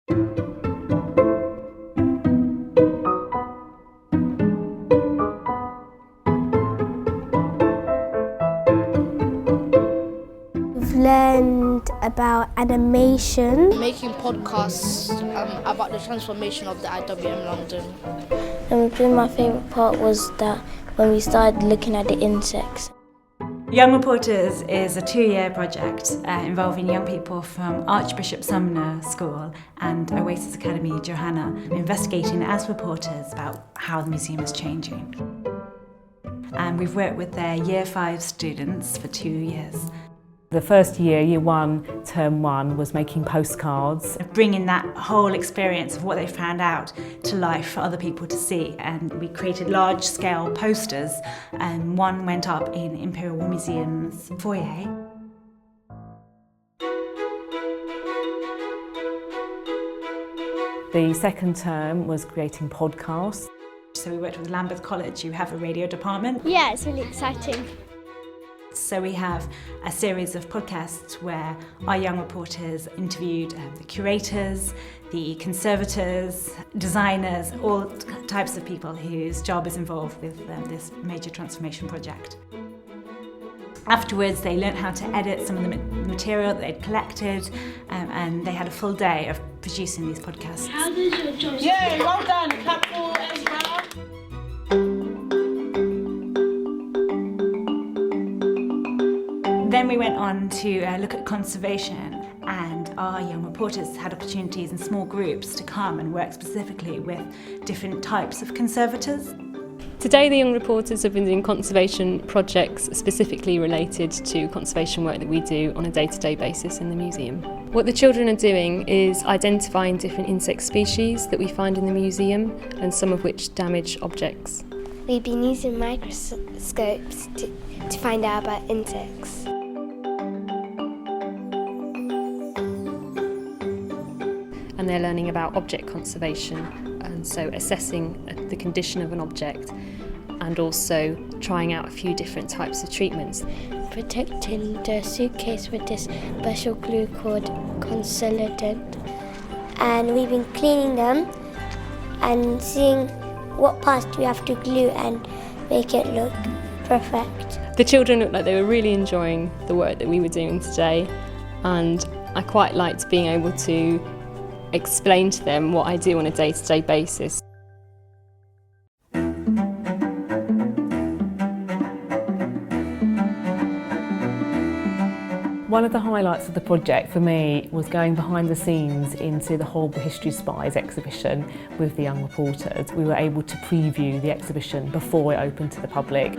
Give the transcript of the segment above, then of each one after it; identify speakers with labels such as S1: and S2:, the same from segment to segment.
S1: We've learned about animation.
S2: Making podcasts about the transformation of the IWM London.
S1: And my favourite part was that when we started looking at the insects.
S3: Young Reporters is a 2-year project involving young people from Archbishop Sumner School and Oasis Academy Johanna, investigating as reporters about how the museum is changing. And we've worked with their Year 5 students for 2 years.
S4: The first year, Year 1, Term 1, was making postcards.
S3: Bringing that whole experience of what they found out to life for other people to see. And we created large-scale posters, and one went up in Imperial War Museum's foyer.
S4: The second term was creating podcasts.
S3: So we worked with Lambeth College, who have a radio department.
S1: Yeah, it's really exciting.
S3: So we have a series of podcasts where our young reporters interviewed the curators, the conservators, designers, all types of people whose job is involved with this major transformation project. Afterwards, they learnt how to edit some of the material that they'd collected, and they had a full day of producing these podcasts.
S2: How does your job? Yeah, well done. Clap for Ezra.
S3: Then we went on to look at conservation, and our young reporters had opportunities in small groups to come and work specifically with different types of conservators.
S5: Today the young reporters have been doing conservation projects specifically related to conservation work that we do on a day-to-day basis in the museum. What the children are doing is identifying different insect species that we find in the museum, and some of which damage objects.
S1: We've been using microscopes to find out about insects.
S5: And they're learning about object conservation, and so assessing the condition of an object and also trying out a few different types of treatments.
S1: Protecting the suitcase with this special glue called consolidant. And we've been cleaning them and seeing what parts do we have to glue and make it look perfect.
S5: The children looked like they were really enjoying the work that we were doing today, and I quite liked being able to explain to them what I do on a day-to-day basis.
S4: One of the highlights of the project for me was going behind the scenes into the Horrible History Spies exhibition with the young reporters. We were able to preview the exhibition before it opened to the public.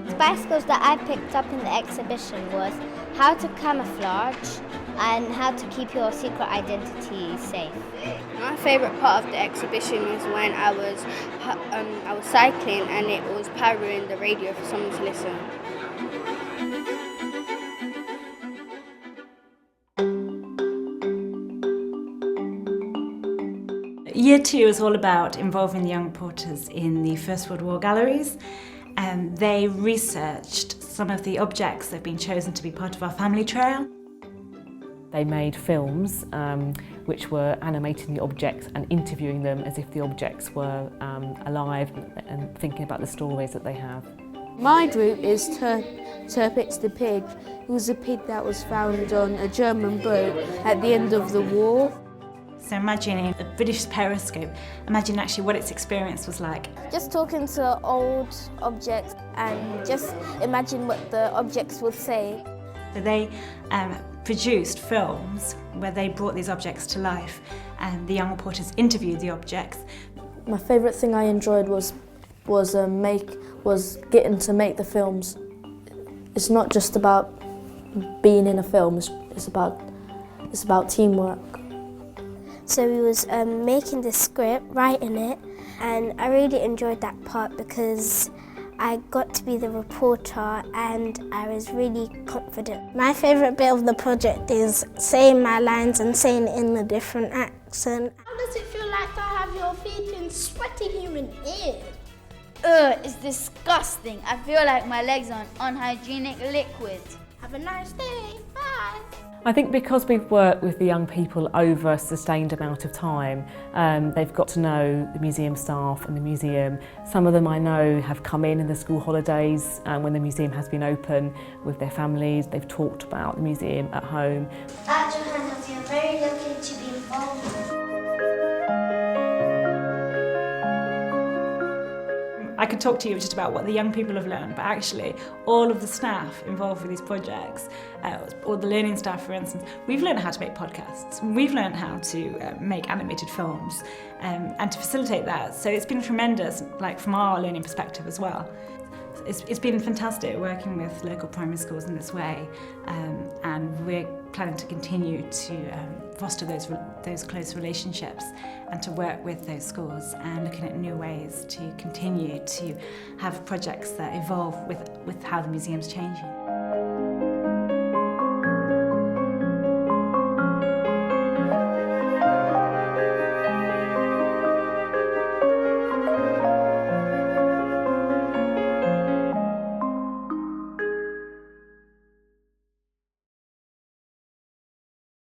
S1: Spy skills that I picked up in the exhibition was how to camouflage and how to keep your secret identity safe.
S6: My favourite part of the exhibition was when I was cycling and it was powering the radio for someone to listen.
S3: Year 2 is all about involving the young reporters in the First World War galleries, and they researched some of the objects that have been chosen to be part of our family trail.
S4: They made films which were animating the objects and interviewing them as if the objects were alive and thinking about the stories that they have.
S7: My group is Turpix the pig. He was a pig that was found on a German boat at the end of the war.
S3: So imagining a British periscope, imagine actually what its experience was like.
S1: Just talking to old objects and just imagine what the objects would say.
S3: So they produced films where they brought these objects to life, and the young reporters interviewed the objects.
S8: My favourite thing I enjoyed was getting to make the films. It's not just about being in a film. It's about teamwork. So we was making the script, writing it, and I really enjoyed that part because I got to be the reporter and I was really confident. My favourite bit of the project is saying my lines and saying it in a different accent.
S2: How does it feel like to have your feet in sweaty human ears?
S6: Ugh, it's disgusting. I feel like my legs are an unhygienic liquid. Have a nice day. Bye.
S4: I think because we've worked with the young people over a sustained amount of time, they've got to know the museum staff and the museum. Some of them I know have come in the school holidays when the museum has been open with their families. They've talked about the museum at home.
S1: At Johannes, you're very lucky to be involved.
S3: I could talk to you just about what the young people have learned, but actually all of the staff involved with these projects, all the learning staff for instance, we've learned how to make podcasts, we've learned how to make animated films and to facilitate that. So it's been tremendous, like from our learning perspective as well. It's been fantastic working with local primary schools in this way, and we're planning to continue to foster those close relationships and to work with those schools and looking at new ways to continue to have projects that evolve with how the museum's changing.